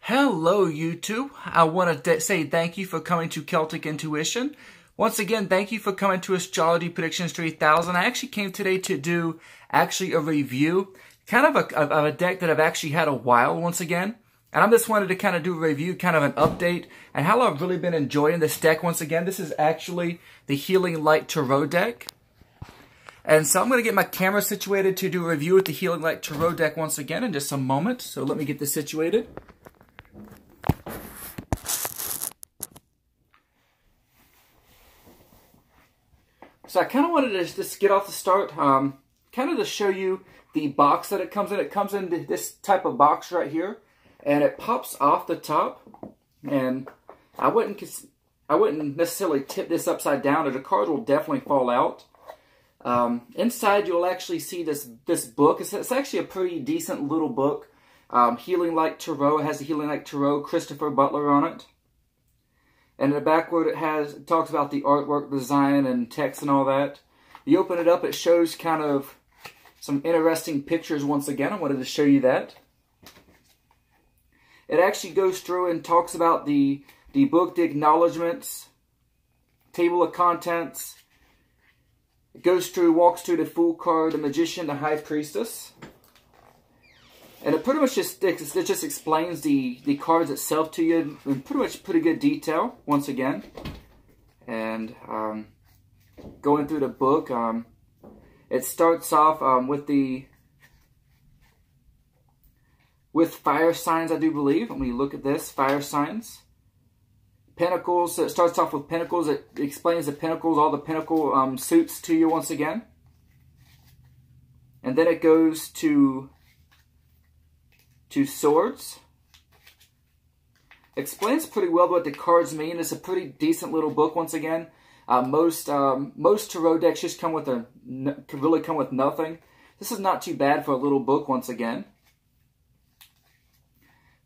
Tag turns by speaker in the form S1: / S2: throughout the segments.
S1: Hello, YouTube. I want to say thank you for coming to Celtic Intuition. Once again, thank you for coming to Astrology Predictions 3000. I actually came today to do a review, kind of a deck that I've actually had a while once again. And I just wanted to kind of do a review, kind of an update, and how I've really been enjoying this deck once again. This is actually the Healing Light Tarot deck. And so I'm going to get my camera situated to do a review with the Healing Light Tarot deck once again in just a moment. So let me get this situated. So I kind of wanted to just get off the start, kind of to show you the box that it comes in. It comes in this type of box right here, and it pops off the top. And I wouldn't necessarily tip this upside down, or the cards will definitely fall out. Inside, you'll actually see this book. It's actually a pretty decent little book. Healing Light Tarot. It has the Healing Light Tarot Christopher Butler on it. And in the backward, it talks about the artwork, design, and text and all that. You open it up, it shows kind of some interesting pictures once again. I wanted to show you that. It actually goes through and talks about the book, the acknowledgments, table of contents. It goes through, walks through the Fool card, the Magician, the High Priestess. And it pretty much just explains the cards itself to you in pretty good detail, once again. And going through the book, it starts off with fire signs, I do believe. When you look at this, fire signs. Pentacles, so it starts off with Pentacles. It explains the Pentacles, all the Pentacle suits to you once again. And then it goes to Swords. Explains pretty well what the cards mean. It's a pretty decent little book once again. Most tarot decks just come with really come with nothing. This is not too bad for a little book once again.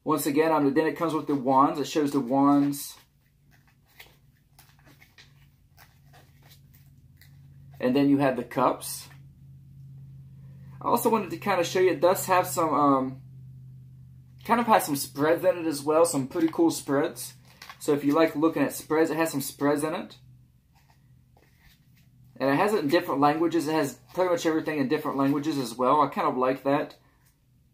S1: Then it comes with the wands. It shows the wands. And then you have the cups. I also wanted to kind of show you, it does have some kind of has some spreads in it as well, some pretty cool spreads. So if you like looking at spreads, it has some spreads in it. And it has it in different languages. It has pretty much everything in different languages as well. I kind of like that.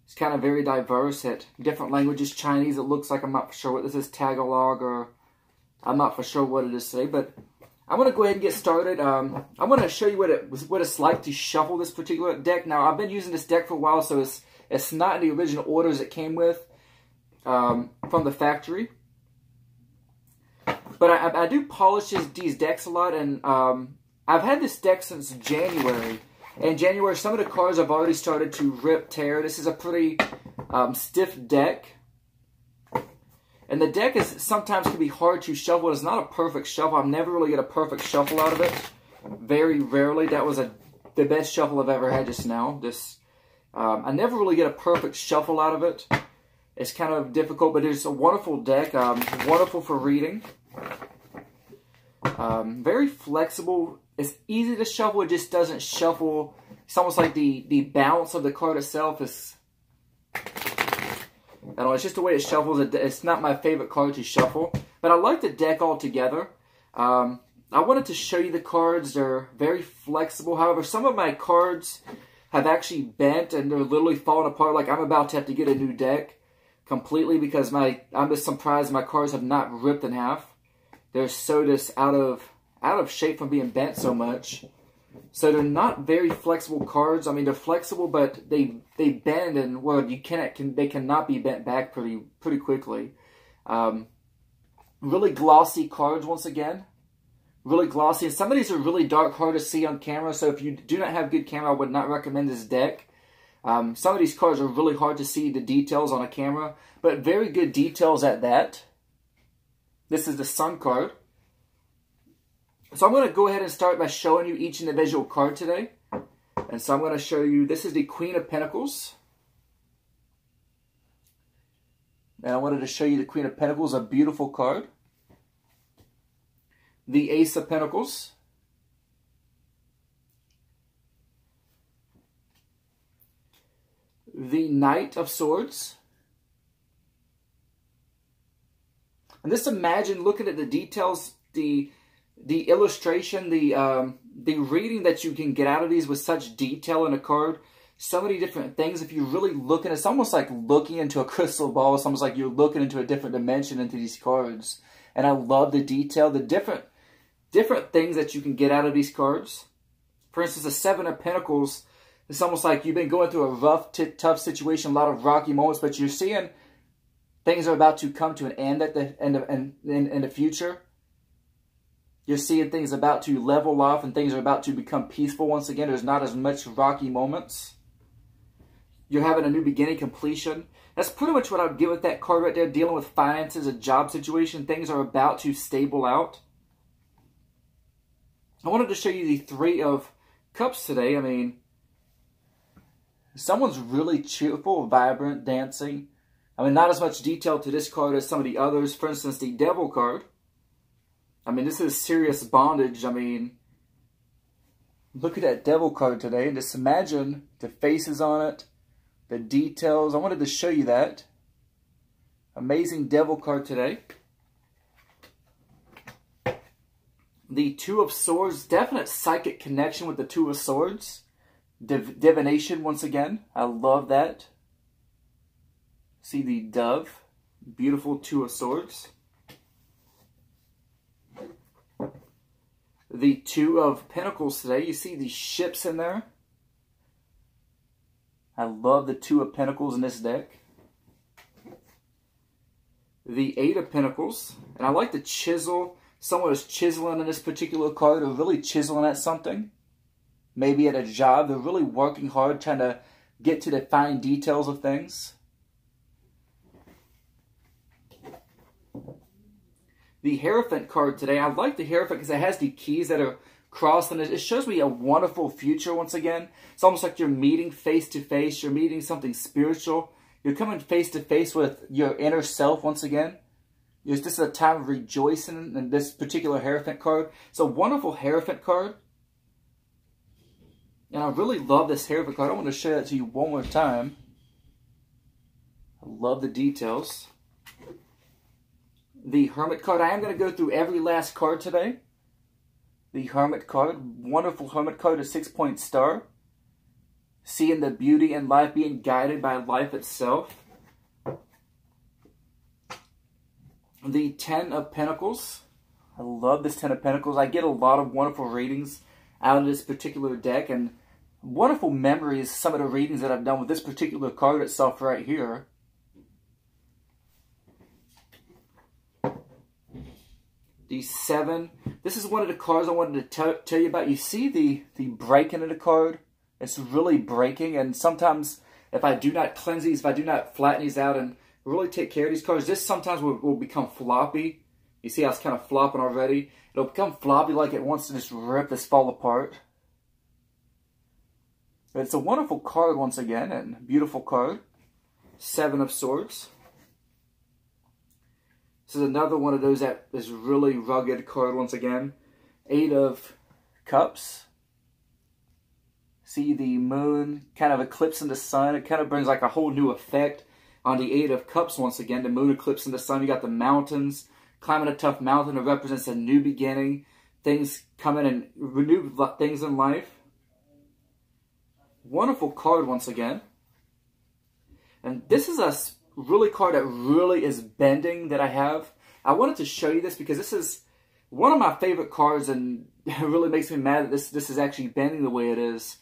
S1: It's kind of very diverse at different languages. Chinese, it looks like, I'm not for sure what this is, Tagalog, or I'm not for sure what it is today. But I'm going to go ahead and get started. I'm going to show you what it's like to shuffle this particular deck. Now, I've been using this deck for a while, so it's not in the original orders it came with from the factory. But I do polish these decks a lot, and I've had this deck since January. In January, some of the cards have already started to rip, tear. This is a pretty stiff deck. And the deck sometimes can be hard to shuffle. It's not a perfect shuffle. I've never really get a perfect shuffle out of it. Very rarely. That was the best shuffle I've ever had just now. I never really get a perfect shuffle out of it. It's kind of difficult, but it's a wonderful deck. Wonderful for reading. Very flexible. It's easy to shuffle. It just doesn't shuffle. It's almost like the balance of the card itself is... I don't know, it's just the way it shuffles. It's not my favorite card to shuffle. But I like the deck altogether. I wanted to show you the cards. They're very flexible. However, some of my cards have actually bent and they're literally falling apart. Like I'm about to have to get a new deck completely because I'm just surprised my cards have not ripped in half. They're so just out of shape from being bent so much. So they're not very flexible cards. I mean, they're flexible, but they bend, and well, they cannot be bent back pretty quickly. Really glossy cards once again. Really glossy. And some of these are really dark, hard to see on camera. So if you do not have good camera, I would not recommend this deck. Some of these cards are really hard to see the details on a camera, but very good details at that. This is the Sun card. So I'm going to go ahead and start by showing you each individual card today. And so I'm going to show you, this is the Queen of Pentacles. And I wanted to show you the Queen of Pentacles, a beautiful card. The Ace of Pentacles. The Knight of Swords. And just imagine looking at the details, the illustration, the reading that you can get out of these with such detail in a card. So many different things. If you're really looking, it's almost like looking into a crystal ball. It's almost like you're looking into a different dimension into these cards. And I love the detail, the different things that you can get out of these cards. For instance, the Seven of Pentacles, it's almost like you've been going through a rough, tough situation, a lot of rocky moments, but you're seeing things are about to come to an end at the end of, in the future. You're seeing things about to level off and things are about to become peaceful once again. There's not as much rocky moments. You're having a new beginning, completion. That's pretty much what I would give with that card right there. Dealing with finances, a job situation. Things are about to stable out. I wanted to show you the Three of Cups today. I mean, someone's really cheerful, vibrant, dancing. I mean, not as much detail to this card as some of the others. For instance, the Devil card. I mean, this is serious bondage. I mean, look at that Devil card today. And just imagine the faces on it, the details. I wanted to show you that. Amazing Devil card today. The Two of Swords. Definite psychic connection with the Two of Swords. Divination once again. I love that. See the dove. Beautiful Two of Swords. The Two of Pentacles today. You see the ships in there. I love the Two of Pentacles in this deck. The Eight of Pentacles. And I like the chisel. Someone is chiseling in this particular card. They're really chiseling at something. Maybe at a job. They're really working hard trying to get to the fine details of things. The Hierophant card today. I like the Hierophant because it has the keys that are crossed. And it shows me a wonderful future once again. It's almost like you're meeting face to face. You're meeting something spiritual. You're coming face to face with your inner self once again. This is a time of rejoicing in this particular Hierophant card. It's a wonderful Hierophant card. And I really love this Hierophant card. I want to show that to you one more time. I love the details. The Hermit card. I am going to go through every last card today. The Hermit card. Wonderful Hermit card. A 6-point star. Seeing the beauty in life. Being guided by life itself. The Ten of Pentacles. I love this Ten of Pentacles. I get a lot of wonderful readings out of this particular deck. And wonderful memories. Some of the readings that I've done with this particular card itself right here. The Seven. This is one of the cards I wanted to tell you about. You see the breaking of the card? It's really breaking. And sometimes if I do not cleanse these, if I do not flatten these out and really take care of these cards, this sometimes will become floppy. You see how it's kind of flopping already? It'll become floppy like it wants to just rip this fall apart. But it's a wonderful card once again, and beautiful card. Seven of Swords. This is another one of those that is really rugged card once again. Eight of Cups. See the moon kind of eclipsing the sun. It kind of brings like a whole new effect on the Eight of Cups once again. The moon eclipsing the sun. You got the mountains. Climbing a tough mountain. It represents a new beginning. Things coming and renew things in life. Wonderful card once again. And this is a really card that really is bending that I have. I wanted to show you this because this is one of my favorite cards, and it really makes me mad that this is actually bending the way it is.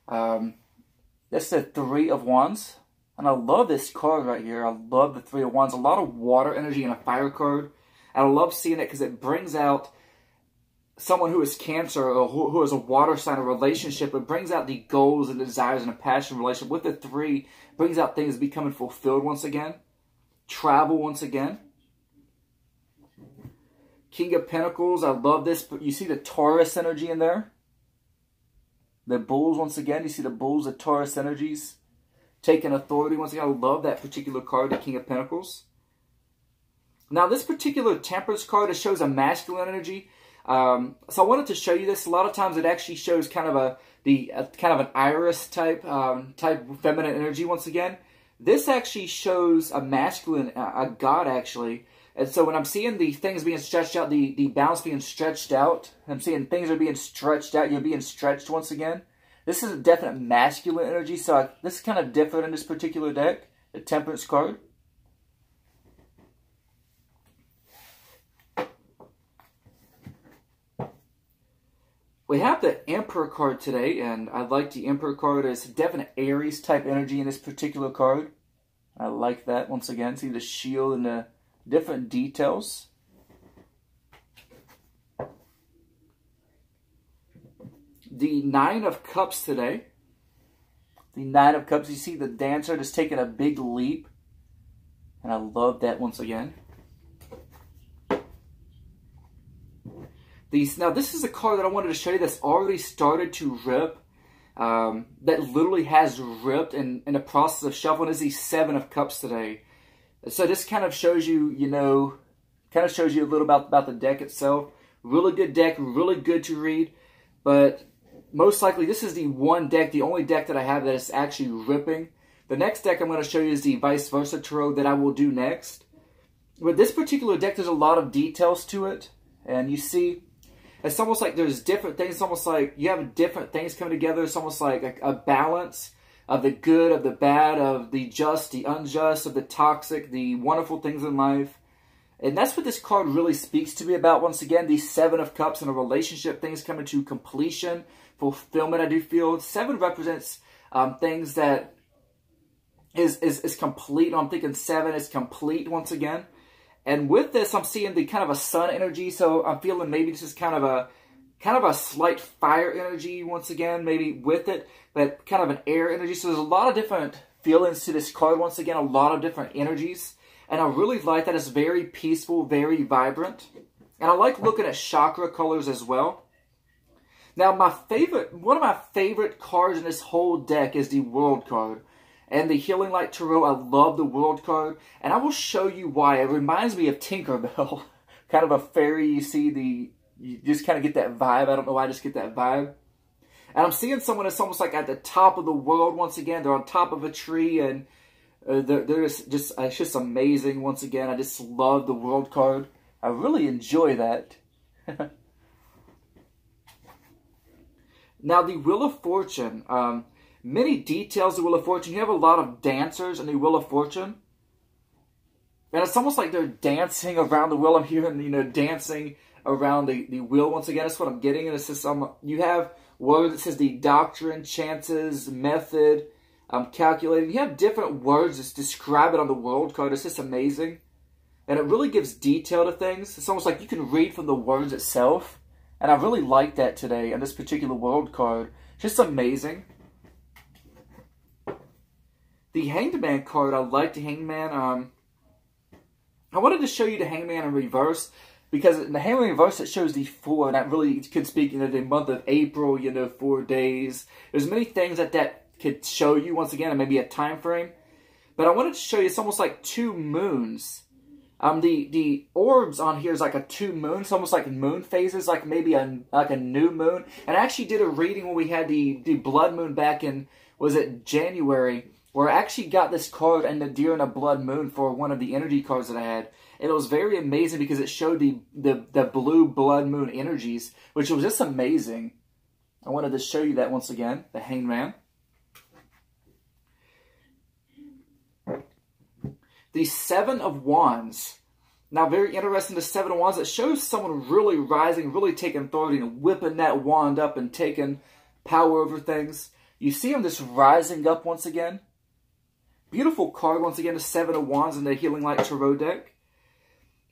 S1: That's the Three of Wands. And I love this card right here. I love the Three of Wands. A lot of water energy in a fire card. And I love seeing it because it brings out someone who is Cancer or who is a water sign, a relationship. It brings out the goals and desires and a passion relationship. With the Three, brings out things becoming fulfilled once again. Travel once again. King of Pentacles. I love this. But you see the Taurus energy in there. The Bulls once again. You see the Bulls, the Taurus energies. Taking authority once again. I love that particular card, the King of Pentacles. Now this particular Temperance card, it shows a masculine energy. So I wanted to show you this. A lot of times it actually shows kind of an iris type feminine energy once again. This actually shows a masculine, a god actually. And so when I'm seeing the things being stretched out, the balance being stretched out, I'm seeing things are being stretched out, you're being stretched once again. This is a definite masculine energy, so this is kind of different in this particular deck, the Temperance card. We have the Emperor card today, and I like the Emperor card. It's a definite Aries type energy in this particular card. I like that once again. See the shield and the different details. The Nine of Cups today. The Nine of Cups, you see the Dancer just taking a big leap. And I love that once again. Now, this is a card that I wanted to show you that's already started to rip. That literally has ripped in the process of shuffling. Is the Seven of Cups today. So this kind of shows you, kind of shows you a little about the deck itself. Really good deck, really good to read. But most likely, this is the one deck, the only deck that I have that is actually ripping. The next deck I'm going to show you is the Vice Versa Tarot that I will do next. With this particular deck, there's a lot of details to it. And you see, it's almost like there's different things. It's almost like you have different things coming together. It's almost like a balance of the good, of the bad, of the just, the unjust, of the toxic, the wonderful things in life. And that's what this card really speaks to me about. Once again, the Seven of Cups and a relationship, things coming to completion, fulfillment, I do feel. Seven represents things that is complete. I'm thinking seven is complete once again. And with this, I'm seeing the kind of a sun energy. So I'm feeling maybe this is kind of a slight fire energy once again, maybe with it, but kind of an air energy. So there's a lot of different feelings to this card. Once again, a lot of different energies. And I really like that. It's very peaceful, very vibrant. And I like looking at chakra colors as well. Now, one of my favorite cards in this whole deck is the World card. And the Healing Light Tarot, I love the World card. And I will show you why. It reminds me of Tinkerbell. Kind of a fairy. You see you just kind of get that vibe. I don't know why I just get that vibe. And I'm seeing someone that's almost like at the top of the world once again. They're on top of a tree. And it's just amazing once again. I just love the World card. I really enjoy that. Now, the Wheel of Fortune. Many details of the Wheel of Fortune. You have a lot of dancers in the Wheel of Fortune. And it's almost like they're dancing around the wheel. I'm hearing, dancing around the wheel once again. That's what I'm getting. And it's just, you have words that says the doctrine, chances, method, calculating. You have different words that describe it on the World card. It's just amazing. And it really gives detail to things. It's almost like you can read from the words itself. And I really like that today on this particular World card. Just amazing. The Hanged Man card, I like the Hanged Man. I wanted to show you the Hanged Man in reverse, because in the Hanged Man in reverse, it shows the 4, and that really could speak, the month of April, 4 days. There's many things that could show you, once again, and maybe a time frame. But I wanted to show you, it's almost like 2 moons. The orbs on here is like a 2 moons, almost like moon phases, like maybe a new moon. And I actually did a reading when we had the blood moon back in, was it January? Where I actually got this card and the Deer and a Blood Moon for one of the energy cards that I had. And it was very amazing because it showed the blue blood moon energies, which was just amazing. I wanted to show you that once again, the Hanged Man. The Seven of Wands. Now, very interesting, the Seven of Wands. It shows someone really rising, really taking authority and whipping that wand up and taking power over things. You see him just rising up once again. Beautiful card, once again, the Seven of Wands in the Healing Light Tarot deck.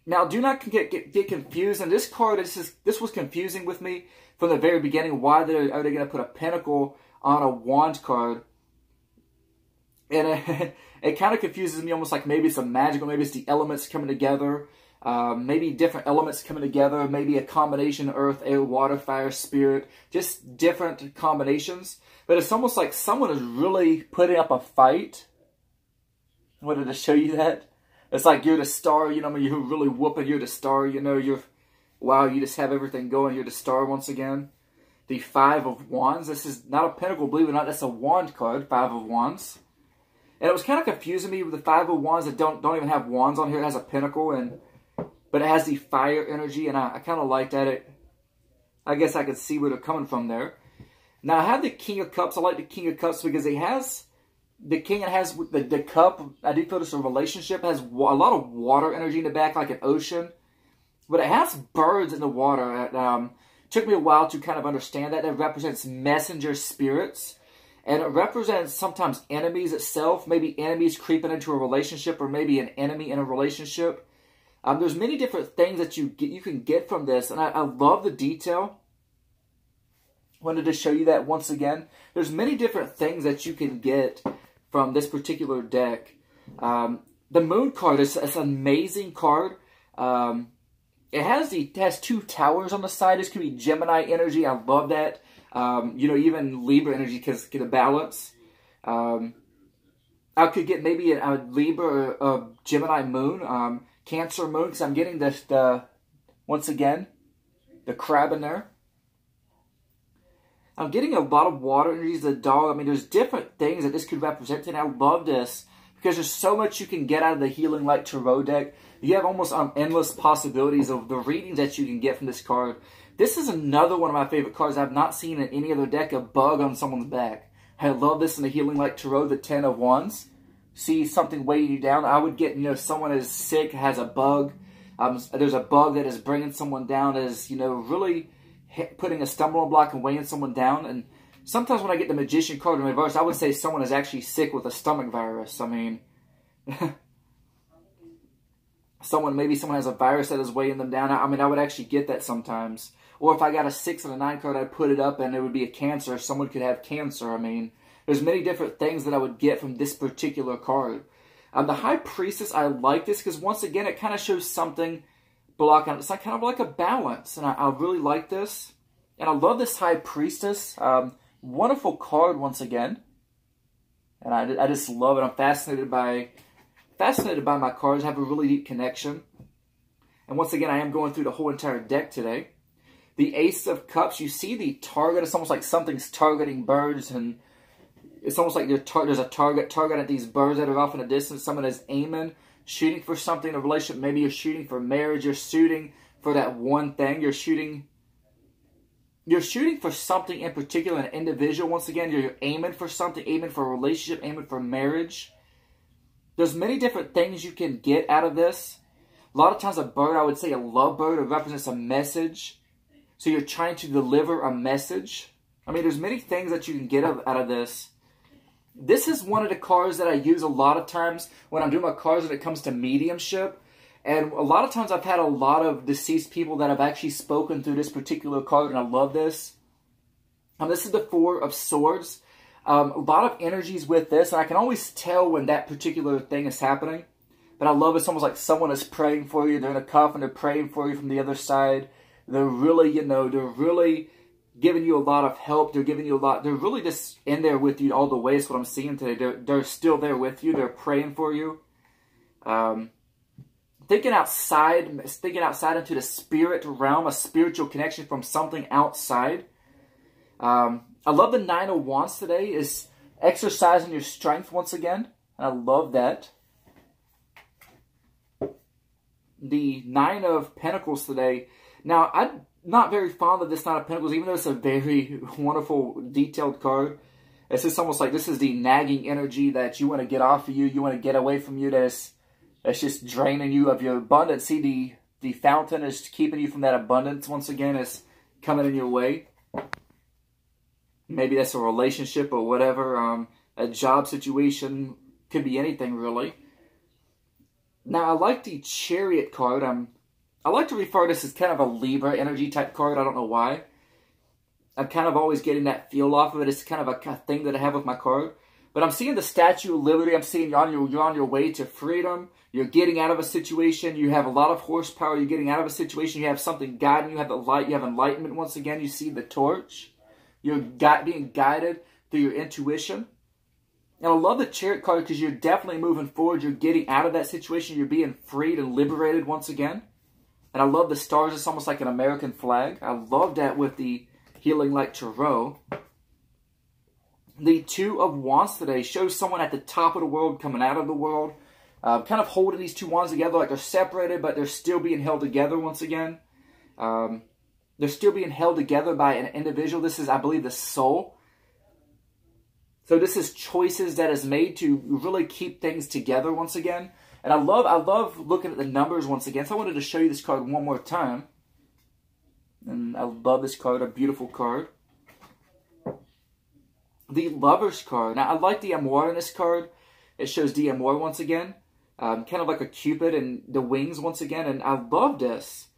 S1: Now, do not get confused. And this card, this was confusing with me from the very beginning. Why are they going to put a pentacle on a wand card? And it kind of confuses me, almost like maybe it's a magical, maybe it's the elements coming together. Maybe different elements coming together. Maybe a combination of earth, air, water, fire, spirit. Just different combinations. But it's almost like someone is really putting up a fight. I wanted to show you that. It's like you're the star, you're really whooping, you're the star, wow, you just have everything going, you're the star once again. The Five of Wands, this is not a pentacle, believe it or not, that's a wand card, Five of Wands. And it was kind of confusing me with the Five of Wands that don't even have wands on here. It has a pentacle, but it has the fire energy, and I kind of like that. I guess I could see where they're coming from there. Now, I have the King of Cups. I like the King of Cups because it has the King, and has the cup. I do feel this relationship has a lot of water energy in the back, like an ocean. But it has birds in the water. It took me a while to kind of understand that. It represents messenger spirits. And it represents sometimes enemies itself. Maybe enemies creeping into a relationship, or maybe an enemy in a relationship. There's many different things that you can get from this. And I love the detail. Wanted to show you that once again. There's many different things that you can get from this particular deck. The Moon card is an amazing card. It has two towers on the side. This could be Gemini energy. I love that. Even Libra energy because get a balance. I could get maybe a Libra or a Gemini moon, Cancer moon, because I'm getting once again, the crab in there. I'm getting a lot of water energies, the dog. I mean, there's different things that this could represent, and I love this because there's so much you can get out of the Healing Light Tarot deck. You have almost endless possibilities of the readings that you can get from this card. This is another one of my favorite cards I've not seen in any other deck, a bug on someone's back. I love this in the Healing Light Tarot, the Ten of Wands. See something weighing you down. I would get, someone is sick, has a bug. There's a bug that is bringing someone down, is, really putting a stumbling block and weighing someone down. And sometimes when I get the Magician card in reverse, I would say someone is actually sick with a stomach virus. I mean, maybe someone has a virus that is weighing them down. I would actually get that sometimes. Or if I got a 6 and a 9 card, I'd put it up and it would be a Cancer. Someone could have cancer. I mean, there's many different things that I would get from this particular card. The High Priestess, I like this because once again, it kind of shows something block on. It's like kind of like a balance, and I really like this. And I love this High Priestess. Wonderful card once again, and I just love it. I'm fascinated by my cards. I have a really deep connection. And once again, I am going through the whole entire deck today. The Ace of Cups, you see the target. It's almost like something's targeting birds, and it's almost like there's a target at these birds that are off in the distance. Someone is aiming, shooting for something in a relationship. Maybe you're shooting for marriage. You're shooting for that one thing. You're shooting for something in particular, an individual. Once again, you're aiming for something, aiming for a relationship, aiming for marriage. There's many different things you can get out of this. A lot of times a bird, I would say a lovebird, it represents a message. So you're trying to deliver a message. I mean, there's many things that you can get out of this. This is one of the cards that I use a lot of times when I'm doing my cards when it comes to mediumship. And a lot of times I've had a lot of deceased people that have actually spoken through this particular card, and I love this. This is the Four of Swords. A lot of energies with this, and I can always tell when that particular thing is happening. But I love it. It's almost like someone is praying for you. They're in a coffin. They're praying for you from the other side. They're really, they're really giving you a lot of help. They're giving you a lot. They're really just in there with you all the way. That's what I'm seeing today. They're still there with you. They're praying for you. Thinking outside into the spirit realm, a spiritual connection from something outside. I love the Nine of Wands today. Is exercising your strength once again. And I love that. The Nine of Pentacles today. Now, I'm not very fond of this Nine of Pentacles, even though it's a very wonderful, detailed card. It's just almost like this is the nagging energy that you want to get off of you. You want to get away from you. That's just draining you of your abundance. See, the fountain is keeping you from that abundance. Once again, it's coming in your way. Maybe that's a relationship or whatever. A job situation. Could be anything, really. Now, I like the Chariot card. I like to refer to this as kind of a Libra energy type card. I don't know why. I'm kind of always getting that feel off of it. It's kind of a thing that I have with my card. But I'm seeing the Statue of Liberty. I'm seeing you're on your way to freedom. You're getting out of a situation. You have a lot of horsepower. You're getting out of a situation. You have something guiding you. You have the light. You have enlightenment. Once again, you see the torch. You're being guided through your intuition. And I love the Chariot card because you're definitely moving forward. You're getting out of that situation. You're being freed and liberated once again. And I love the stars. It's almost like an American flag. I love that with the Healing Light Tarot. The Two of Wands today shows someone at the top of the world coming out of the world. Kind of holding these two wands together like they're separated, but they're still being held together once again. They're still being held together by an individual. This is, I believe, the soul. So this is choices that is made to really keep things together once again. And I love looking at the numbers once again. So I wanted to show you this card one more time. And I love this card, a beautiful card. The Lovers card. Now, I like the Amor in this card. It shows the Amor once again. Kind of like a Cupid and the wings once again. And I love this.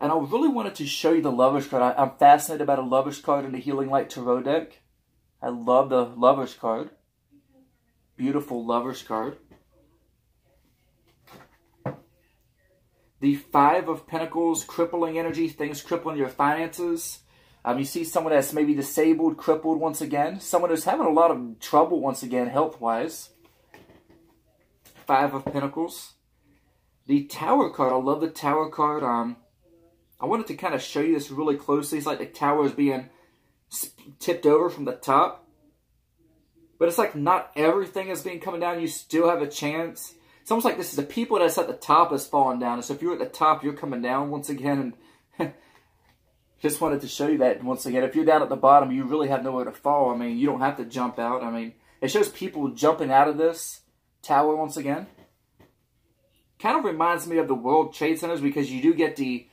S1: And I really wanted to show you the Lovers card. I'm fascinated by the Lovers card in the Healing Light Tarot deck. I love the Lovers card. Beautiful Lovers card. The Five of Pentacles, crippling energy, things crippling your finances. You see someone that's maybe disabled, crippled once again. Someone who's having a lot of trouble once again, health-wise. Five of Pentacles. The Tower card, I love the Tower card. I wanted to kind of show you this really closely. It's like the tower is being tipped over from the top. But it's like not everything is being coming down. You still have a chance. It's almost like this is the people that's at the top is falling down. And so if you're at the top, you're coming down once again. And just wanted to show you that once again. If you're down at the bottom, you really have nowhere to fall. I mean, you don't have to jump out. I mean, it shows people jumping out of this tower once again. Kind of reminds me of the World Trade Centers because you do get see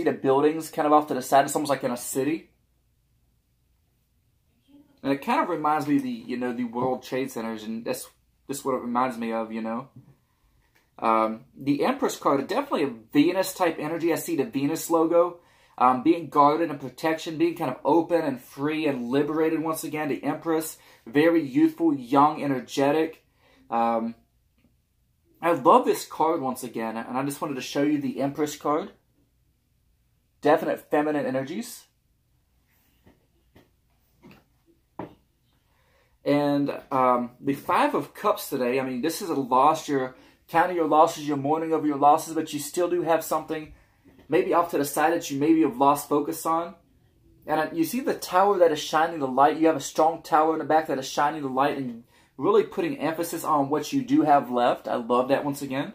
S1: the buildings kind of off to the side. It's almost like in a city. And it kind of reminds me of the World Trade Centers, and that's what it reminds me of, The Empress card, definitely a Venus type energy. I see the Venus logo. Being guarded and protection, being kind of open and free and liberated once again. The Empress, very youthful, young, energetic. I love this card once again, and I just wanted to show you the Empress card. Definite feminine energies. And the Five of Cups today, I mean, this is a loss. You're counting your losses, you're mourning over your losses, but you still do have something maybe off to the side that you maybe have lost focus on. And you see the tower that is shining the light. You have a strong tower in the back that is shining the light and really putting emphasis on what you do have left. I love that once again.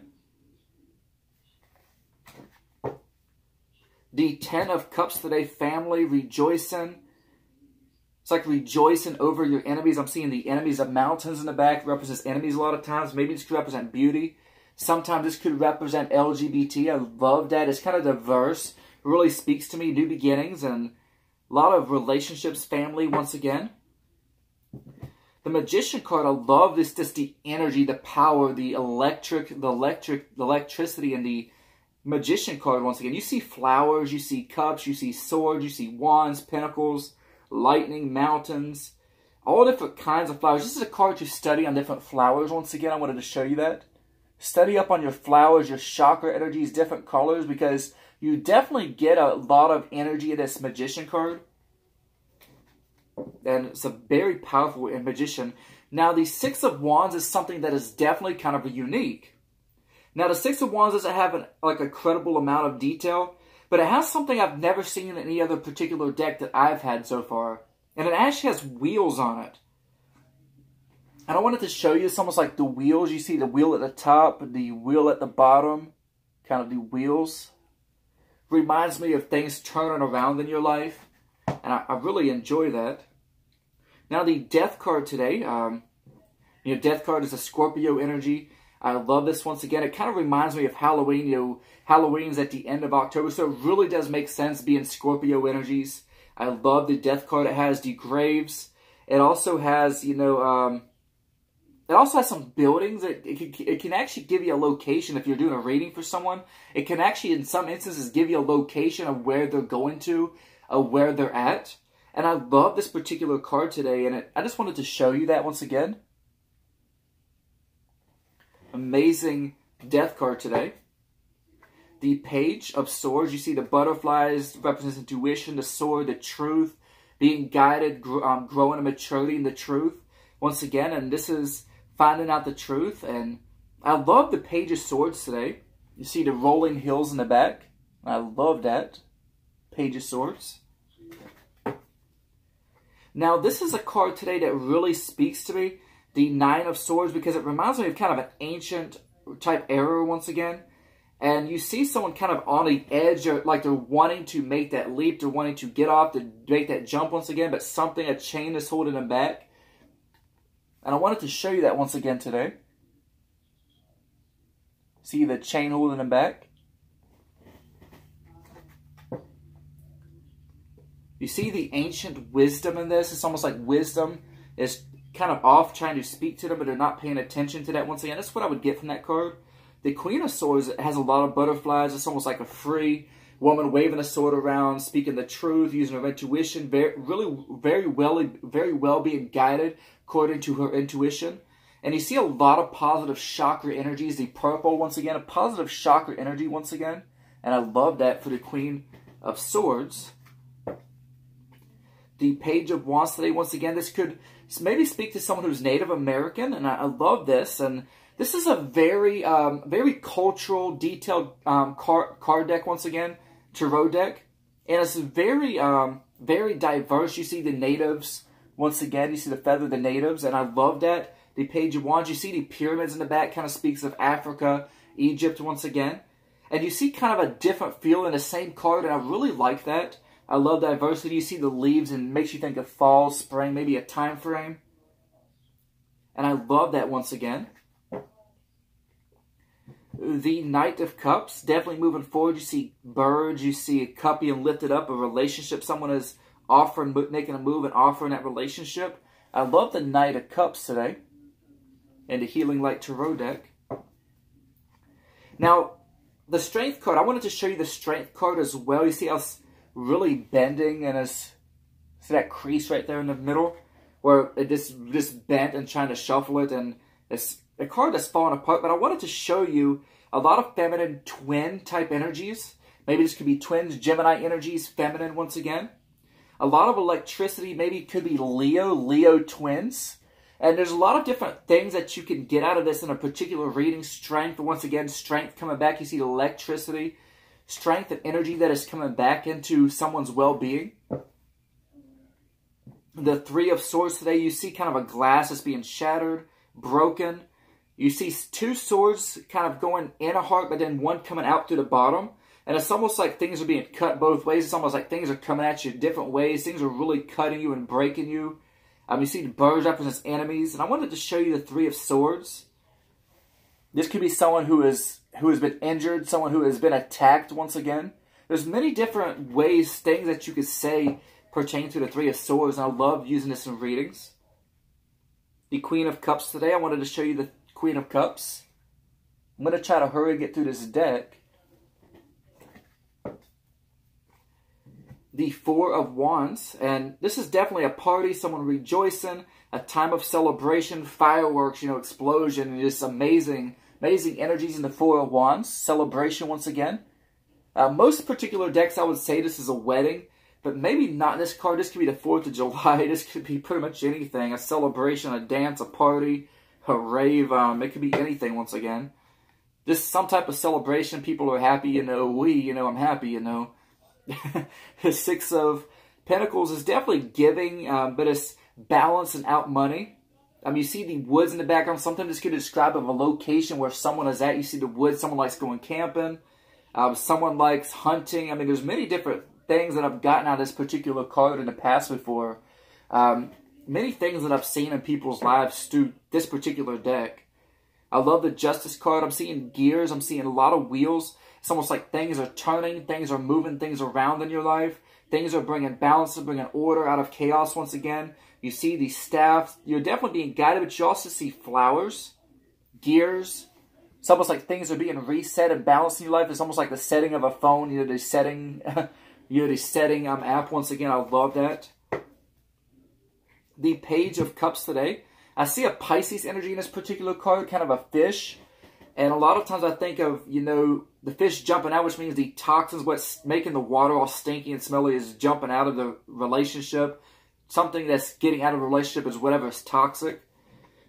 S1: The Ten of Cups today, family, rejoicing. It's like rejoicing over your enemies. I'm seeing the enemies of mountains in the back. Represents enemies a lot of times. Maybe this could represent beauty. Sometimes this could represent LGBT. I love that. It's kind of diverse. It really speaks to me. New beginnings and a lot of relationships, family once again. The Magician card, I love this. Just the energy, the power, the electricity, and the Magician card once again. You see flowers, you see cups, you see swords, you see wands, pentacles, lightning, mountains, all different kinds of flowers. This is a card to study on different flowers. Once again, I wanted to show you that. Study up on your flowers, your chakra energies, different colors, because you definitely get a lot of energy in this Magician card. And it's a very powerful Magician. Now, the Six of Wands is something that is definitely kind of unique. Now, the Six of Wands doesn't have a credible amount of detail, but it has something I've never seen in any other particular deck that I've had so far. And it actually has wheels on it. And I wanted to show you, it's almost like the wheels. You see the wheel at the top, the wheel at the bottom, kind of the wheels. Reminds me of things turning around in your life. And I really enjoy that. Now the Death card today, Death card is a Scorpio energy. I love this once again. It kind of reminds me of Halloween. Halloween's at the end of October, so it really does make sense being Scorpio energies. I love the Death card. It has the graves. It also has, it also has some buildings. It can actually give you a location if you're doing a reading for someone. It can actually, in some instances, give you a location of where they're going to, where they're at. And I love this particular card today, and I just wanted to show you that once again. Amazing Death card today. The Page of Swords. You see the butterflies represents intuition, the sword, the truth, being guided, growing in maturity in the truth. Once again, and this is finding out the truth. And I love the Page of Swords today. You see the rolling hills in the back. I love that. Page of Swords. Now, this is a card today that really speaks to me, the Nine of Swords, because it reminds me of kind of an ancient type era once again. And you see someone kind of on the edge, or like they're wanting to make that leap, they're wanting to get off, to make that jump once again, but a chain is holding them back. And I wanted to show you that once again today. See the chain holding them back? You see the ancient wisdom in this? It's almost like wisdom is kind of off trying to speak to them, but they're not paying attention to that once again. That's what I would get from that card. The Queen of Swords has a lot of butterflies. It's almost like a free woman waving a sword around, speaking the truth, using her intuition, very well being guided according to her intuition. And you see a lot of positive chakra energies. The purple, once again, a positive chakra energy once again. And I love that for the Queen of Swords. The Page of Wands today, once again, this could maybe speak to someone who's Native American. And I love this. And this is a very cultural, detailed card deck, once again, tarot deck. And it's very diverse. You see the natives, once again, you see the feather of the natives, and I love that. The Page of Wands, you see the pyramids in the back, kind of speaks of Africa, Egypt, once again. And you see kind of a different feel in the same card, and I really like that. I love diversity. You see the leaves, and it makes you think of fall, spring, maybe a time frame. And I love that once again. The Knight of Cups, definitely moving forward. You see birds, you see a cup being lifted up, a relationship. Someone is offering, making a move and offering that relationship. I love the Knight of Cups today. And the Healing Light Tarot deck. Now, the Strength card, I wanted to show you the Strength card as well. You see how it's really bending, and see that crease right there in the middle? Where it just bent and trying to shuffle it, and it's a card that's falling apart. But I wanted to show you a lot of feminine twin type energies. Maybe this could be twins, Gemini energies, feminine once again. A lot of electricity, maybe it could be Leo twins. And there's a lot of different things that you can get out of this in a particular reading. Strength, once again, strength coming back. You see the electricity, strength and energy that is coming back into someone's well-being. The Three of Swords today, you see kind of a glass that's being shattered, broken. You see two swords kind of going in a heart, but then one coming out through the bottom. And it's almost like things are being cut both ways. It's almost like things are coming at you different ways. Things are really cutting you and breaking you. You see the birds represents enemies. And I wanted to show you the Three of Swords. This could be someone who has been injured, someone who has been attacked once again. There's many different ways, things that you could say pertain to the Three of Swords. And I love using this in readings. The Queen of Cups today. I wanted to show you the Queen of Cups. I'm going to try to hurry and get through this deck. The Four of Wands, and this is definitely a party, someone rejoicing, a time of celebration, fireworks, explosion, and just amazing energies in the Four of Wands. Celebration once again. Most particular decks, I would say this is a wedding, but maybe not this card. This could be the 4th of July. This could be pretty much anything. A celebration, a dance, a party, a rave. It could be anything once again. Just some type of celebration. People are happy, I'm happy, The Six of Pentacles is definitely giving, but it's balance and out money. You see the woods in the background. Sometimes this could describe of a location where someone is at. You see the woods. Someone likes going camping. Someone likes hunting. There's many different things that I've gotten out of this particular card in the past before. Many things that I've seen in people's lives through this particular deck. I love the Justice card. I'm seeing gears. I'm seeing a lot of wheels. It's almost like things are turning, things are moving things around in your life. Things are bringing balance and bringing order out of chaos once again. You see the staff. You're definitely being guided, but you also see flowers, gears. It's almost like things are being reset and balanced in your life. It's almost like the setting of a phone. The setting, the setting app once again. I love that. The Page of Cups today. I see a Pisces energy in this particular card, kind of a fish. And a lot of times I think of, the fish jumping out, which means the toxins, what's making the water all stinky and smelly is jumping out of the relationship. Something that's getting out of the relationship is whatever is toxic.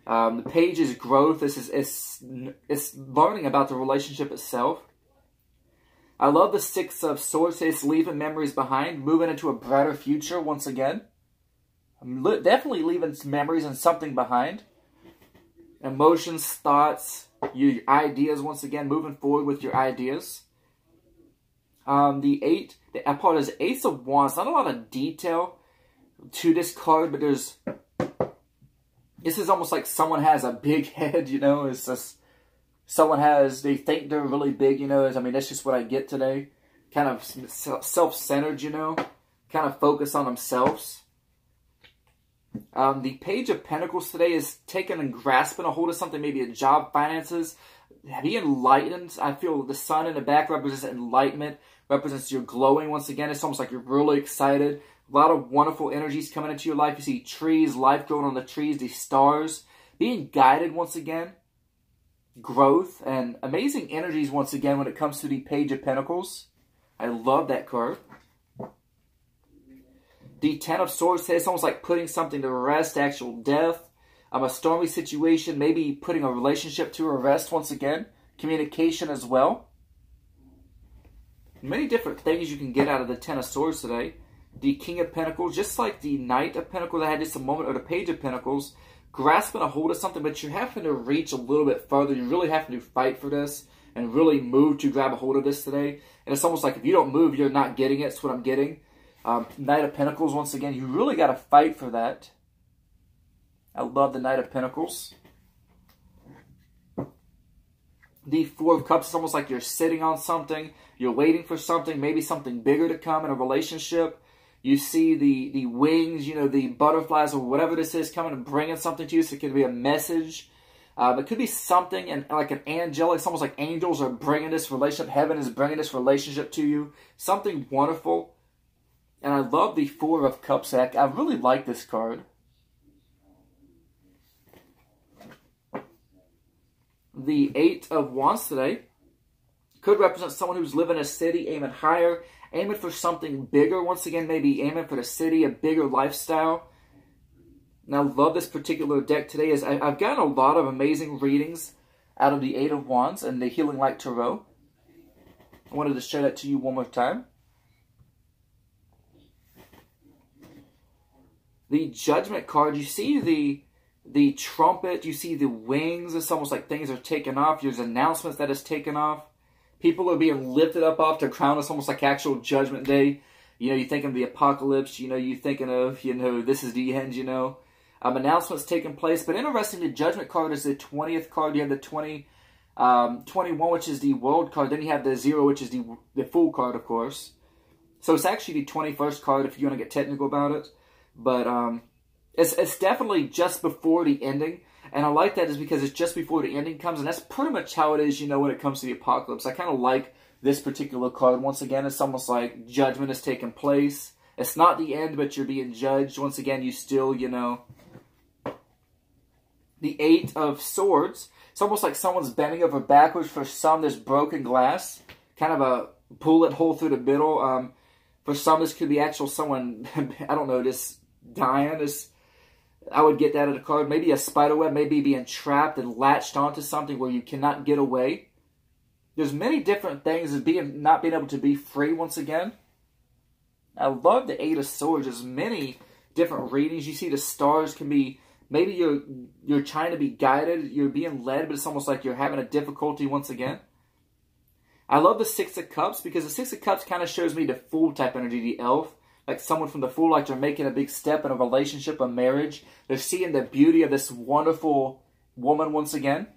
S1: The Page is growth. It's learning about the relationship itself. I love the Six of Swords. It's leaving memories behind, moving into a brighter future once again. I'm definitely leaving some memories and something behind. Emotions, thoughts, your ideas, once again, moving forward with your ideas. The part is Ace of Wands. Not a lot of detail to this card, but this is almost like someone has a big head, you know. It's just, they think they're really big, you know. I mean, that's just what I get today. Kind of self-centered, you know. Kind of focus on themselves. The Page of Pentacles today is taking and grasping a hold of something, maybe a job, finances. Be enlightened. I feel the sun in the back represents enlightenment, represents you're glowing once again. It's almost like you're really excited. A lot of wonderful energies coming into your life. You see trees, life growing on the trees, these stars. Being guided once again. Growth and amazing energies once again when it comes to the Page of Pentacles. I love that card. The Ten of Swords today, it's almost like putting something to rest, actual death. A stormy situation, maybe putting a relationship to rest once again. Communication as well. Many different things you can get out of the Ten of Swords today. The King of Pentacles, just like the Knight of Pentacles that I had just a moment, or the Page of Pentacles, grasping a hold of something, but you're having to reach a little bit further. You're really having to fight for this and really move to grab a hold of this today. And it's almost like if you don't move, you're not getting it. That's what I'm getting. Knight of Pentacles, once again, you really got to fight for that. I love the Knight of Pentacles. The Four of Cups is almost like you're sitting on something. You're waiting for something, maybe something bigger to come in a relationship. You see the wings, you know, the butterflies or whatever this is coming and bringing something to you. So it could be a message. It could be something and like an angelic. It's almost like angels are bringing this relationship. Heaven is bringing this relationship to you. Something wonderful. And I love the Four of Cups. I really like this card. The Eight of Wands today could represent someone who's living in a city, aiming higher, aiming for something bigger. Once again, maybe aiming for the city, a bigger lifestyle. And I love this particular deck today. I've gotten a lot of amazing readings out of the Eight of Wands and the Healing Light Tarot. I wanted to show that to you one more time. The Judgment card, you see the trumpet, you see the wings. It's almost like things are taken off. There's announcements that is taken off. People are being lifted up off the crown. It's almost like actual Judgment Day. You know, you think of the apocalypse. You know, you're thinking of, you know, this is the end, you know. Announcements taking place. But interesting, the Judgment card is the 20th card. You have the 21, which is the World card. Then you have the 0, which is the Fool card, of course. So it's actually the 21st card if you want to get technical about it. But it's definitely just before the ending. And I like that is because it's just before the ending comes. And that's pretty much how it is, you know, when it comes to the apocalypse. I kind of like this particular card. Once again, it's almost like judgment is taking place. It's not the end, but you're being judged. Once again, you still, you know. The Eight of Swords. It's almost like someone's bending over backwards. For some, there's broken glass. Kind of a bullet hole through the middle. For some, this could be actual someone, I don't know, just dying. I would get that at a card. Maybe a spider web, maybe being trapped and latched onto something where you cannot get away. There's many different things as not being able to be free once again. I love the Eight of Swords. There's many different readings. You see the stars can be, maybe you're trying to be guided, you're being led, but it's almost like you're having a difficulty once again. I love the Six of Cups because the Six of Cups kind of shows me the Fool type energy, the elf. Like someone from the Fool, like they're making a big step in a relationship, a marriage. They're seeing the beauty of this wonderful woman once again.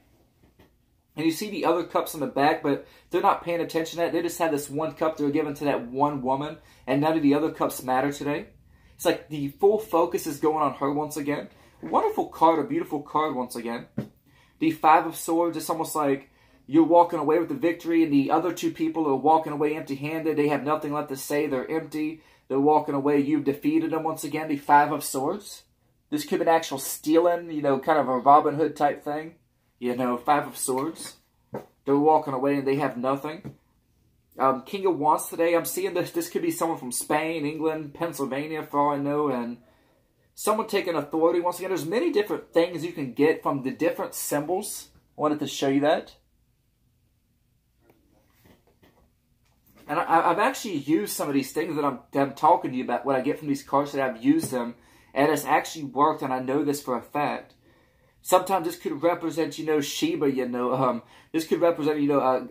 S1: And you see the other cups in the back, but they're not paying attention to that. They just have this one cup they're giving to that one woman, and none of the other cups matter today. It's like the full focus is going on her once again. Wonderful card, a beautiful card once again. The Five of Swords, it's almost like you're walking away with the victory, and the other two people are walking away empty-handed. They have nothing left to say. They're empty. They're walking away. You've defeated them once again. The Five of Swords. This could be an actual stealing, you know, kind of a Robin Hood type thing. You know, Five of Swords. They're walking away and they have nothing. King of Wands today. I'm seeing this. This could be someone from Spain, England, Pennsylvania, for all I know. And someone taking authority. Once again, there's many different things you can get from the different symbols. I wanted to show you that. And I've actually used some of these things that I'm talking to you about, what I get from these cards, that I've used them And it's actually worked, and I know this for a fact. Sometimes this could represent, Sheba, this could represent,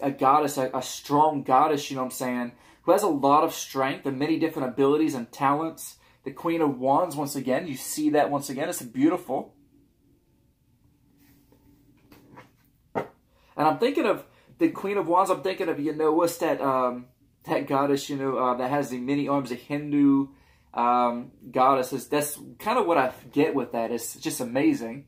S1: a goddess, a strong goddess, you know what I'm saying, who has a lot of strength and many different abilities and talents. The Queen of Wands, once again, you see that once again. It's beautiful. And I'm thinking of the Queen of Wands. I'm thinking of, what's that, that goddess, that has the many arms, a Hindu goddess. That's kind of what I get with that. It's just amazing.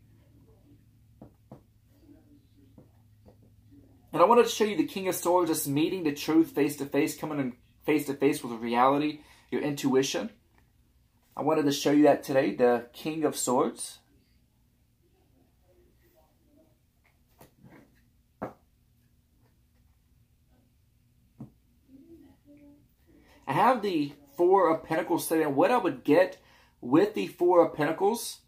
S1: And I wanted to show you the King of Swords, just meeting the truth face to face, coming in face to face with reality, your intuition. I wanted to show you that today, the King of Swords. I have the Four of Pentacles today, and what I would get with the Four of Pentacles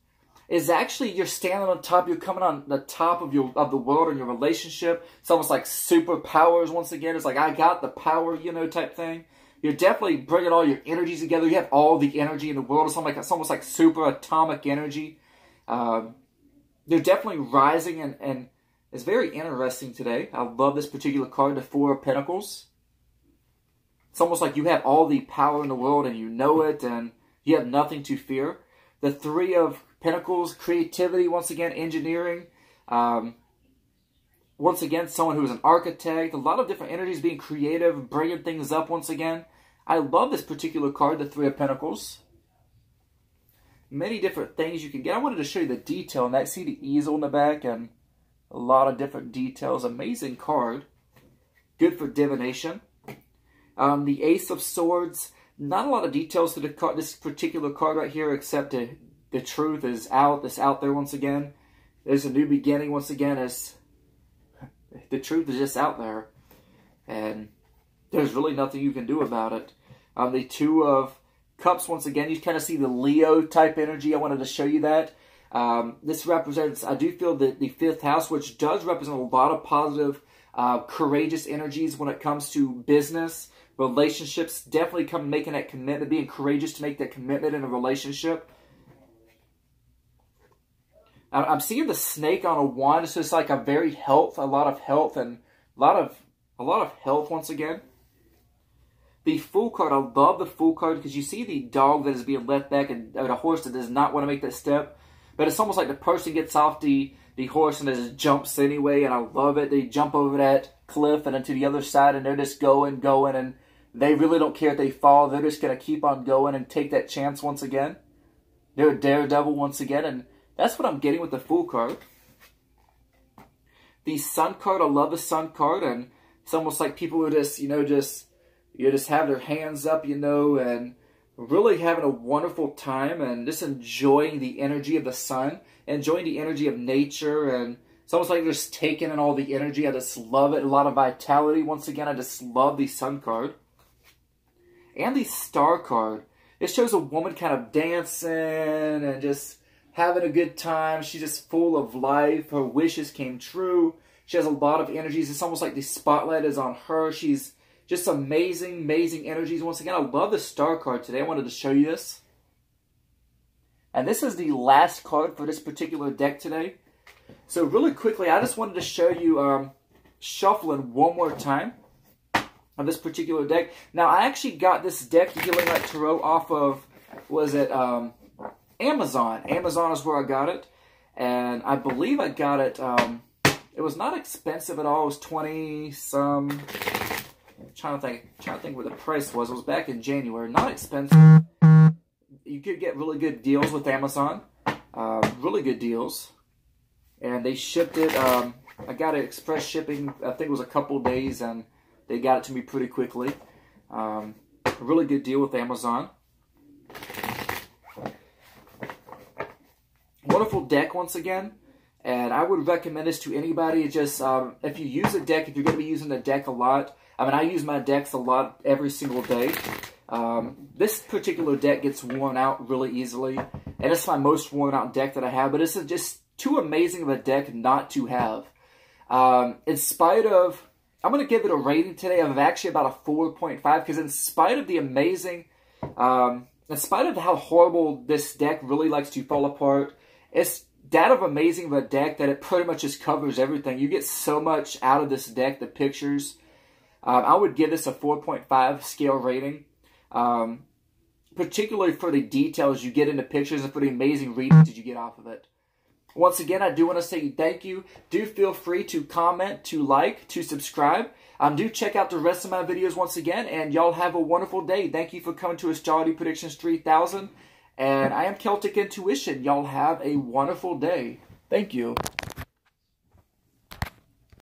S1: is actually you're standing on top, you're coming on the top of the world in your relationship. It's almost like superpowers once again. It's like, I got the power, type thing. You're definitely bringing all your energies together. You have all the energy in the world. It's almost like super atomic energy. You're definitely rising, and it's very interesting today. I love this particular card, the Four of Pentacles. It's almost like you have all the power in the world, and you know it, and you have nothing to fear. The Three of Pentacles, creativity, once again, engineering. Once again, someone who's an architect. A lot of different energies, being creative, bringing things up once again. I love this particular card, the Three of Pentacles. Many different things you can get. I wanted to show you the detail on that. See the easel in the back and a lot of different details. Amazing card. Good for divination. The Ace of Swords. Not a lot of details to the card, this particular card right here, except the truth is out. It's out there once again. There's a new beginning once again. The truth is just out there, and there's really nothing you can do about it. The Two of Cups, once again, you kind of see the Leo type energy. I wanted to show you that. This represents, I do feel that the fifth house, which does represent a lot of positive, courageous energies when it comes to business, relationships. Definitely making that commitment, being courageous to make that commitment in a relationship. I'm seeing the snake on a wand. It's just like a lot of health, and a lot of health once again. The Fool card, I love the Fool card because you see the dog that is being let back, and a horse that does not want to make that step. But it's almost like the person gets off the horse and just jumps anyway, and I love it. They jump over that cliff and into the other side, and they're just going, and they really don't care if they fall. They're just going to keep on going and take that chance once again. They're a daredevil once again, and that's what I'm getting with the Fool card. The Sun card, I love the Sun card, and it's almost like people who just have their hands up, and really having a wonderful time, and just enjoying the energy of the sun, enjoying the energy of nature, and it's almost like they're just taking in all the energy. I just love it. A lot of vitality. Once again, I just love the Sun card. And the Star card. It shows a woman kind of dancing and just having a good time. She's just full of life. Her wishes came true. She has a lot of energies. It's almost like the spotlight is on her. She's just amazing, amazing energies. Once again, I love the Star card today. I wanted to show you this. And this is the last card for this particular deck today. So really quickly, I just wanted to show you shuffling one more time on this particular deck. Now, I actually got this deck, the Healing Light Tarot, off of, Amazon. Amazon is where I got it. And I believe I got it, it was not expensive at all. It was 20-some... Trying to think what the price was. It was back in January. Not expensive. You could get really good deals with Amazon. Really good deals. And they shipped it. I got it express shipping. I think it was a couple days, and they got it to me pretty quickly. A really good deal with Amazon. Wonderful deck once again. And I would recommend this to anybody. Just if you use a deck, if you're going to be using the deck a lot. I mean, I use my decks a lot every single day. This particular deck gets worn out really easily. And it's my most worn out deck that I have. But it's just too amazing of a deck not to have. In spite of... I'm going to give it a rating today of actually about a 4.5. Because in spite of the amazing in spite of how horrible this deck really likes to fall apart, it's that of amazing of a deck that it pretty much just covers everything. You get so much out of this deck, the pictures. I would give this a 4.5 scale rating, particularly for the details you get in the pictures and for the amazing readings that you get off of it. Once again, I do want to say thank you. Do feel free to comment, to like, to subscribe. Do check out the rest of my videos once again, and y'all have a wonderful day. Thank you for coming to Astrology Predictions 3000, and I am Celtic Intuition. Y'all have a wonderful day. Thank you.